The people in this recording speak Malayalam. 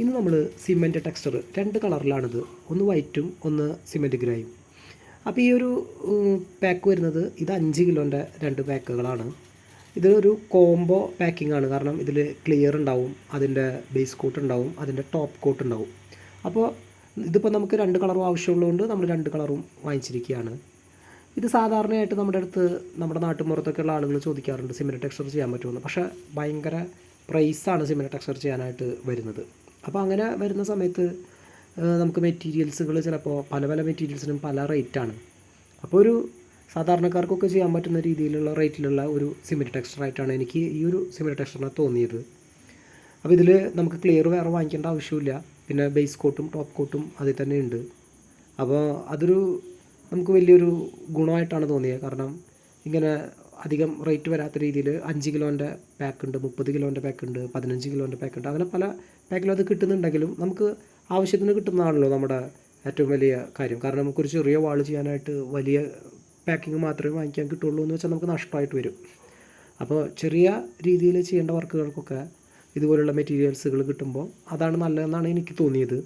ഇന്ന് നമ്മൾ സിമെൻറ്റ് ടെക്സ്ചർ 2 കളറിലാണിത്. ഒന്ന് വൈറ്റും ഒന്ന് സിമെൻറ്റ് ഗ്രേയും. അപ്പോൾ ഈ ഒരു പാക്ക് വരുന്നത് ഇത് 5 കിലോൻ്റെ 2 പാക്കുകളാണ്. ഇതൊരു കോംബോ പാക്കിംഗ് ആണ്. കാരണം ഇതിൽ ക്ലിയർ ഉണ്ടാവും, അതിൻ്റെ ബേസ് കോട്ട് ഉണ്ടാവും, അതിൻ്റെ ടോപ്പ് കോട്ട് ഉണ്ടാവും. അപ്പോൾ ഇതിപ്പോൾ നമുക്ക് 2 കളറും ആവശ്യമുള്ളതുകൊണ്ട് നമ്മൾ 2 കളറും വാങ്ങിച്ചിരിക്കുകയാണ്. ഇത് സാധാരണയായിട്ട് നമ്മുടെ അടുത്ത് നമ്മുടെ നാട്ടുമ്പുറത്തൊക്കെ ഉള്ള ആളുകൾ ചോദിക്കാറുണ്ട് സിമെൻറ്റ് ടെക്സ്ചർ ചെയ്യാൻ പറ്റുമെന്ന്. പക്ഷേ ഭയങ്കര പ്രൈസാണ് സിമെൻറ്റ് ടെക്സ്ചർ ചെയ്യാനായിട്ട് വരുന്നത്. അപ്പോൾ അങ്ങനെ വരുന്ന സമയത്ത് നമുക്ക് മെറ്റീരിയൽസുകൾ ചിലപ്പോൾ പല മെറ്റീരിയൽസിനും പല റേറ്റാണ്. അപ്പോൾ ഒരു സാധാരണക്കാർക്കൊക്കെ ചെയ്യാൻ പറ്റുന്ന രീതിയിലുള്ള റേറ്റിലുള്ള ഒരു സിമെൻറ്റ് ടെക്സ്ചറായിട്ടാണ് എനിക്ക് ഈ ഒരു സിമെൻറ്റ് ടെക്സ്ചറിനെ തോന്നിയത്. അപ്പോൾ ഇതിൽ നമുക്ക് ക്ലിയർ വേറെ വാങ്ങിക്കേണ്ട ആവശ്യമില്ല. പിന്നെ ബേസ് കോട്ടും ടോപ്പ് കോട്ടും അതിൽ തന്നെ ഉണ്ട്. അപ്പോൾ അതൊരു നമുക്ക് വലിയൊരു ഗുണമായിട്ടാണ് തോന്നിയത്. കാരണം ഇങ്ങനെ അധികം റേറ്റ് വരാത്ത രീതിയിൽ 5 കിലോൻ്റെ പാക്കുണ്ട്, 30 കിലോൻ്റെ പാക്കുണ്ട്, 15 കിലോൻ്റെ പാക്കുണ്ട്. അങ്ങനെ പല പാക്കിലും അത് കിട്ടുന്നുണ്ടെങ്കിലും നമുക്ക് ആവശ്യത്തിന് കിട്ടുന്നതാണല്ലോ നമ്മുടെ ഏറ്റവും വലിയ കാര്യം. കാരണം നമുക്കൊരു ചെറിയ വാൾ ചെയ്യാനായിട്ട് വലിയ പാക്കിങ് മാത്രമേ വാങ്ങിക്കാൻ കിട്ടുള്ളൂ എന്ന് വെച്ചാൽ നമുക്ക് നഷ്ടമായിട്ട് വരും. അപ്പോൾ ചെറിയ രീതിയിൽ ചെയ്യേണ്ട വർക്കുകൾക്കൊക്കെ ഇതുപോലുള്ള മെറ്റീരിയൽസുകൾ കിട്ടുമ്പോൾ അതാണ് നല്ലതെന്നാണ് എനിക്ക് തോന്നിയത്.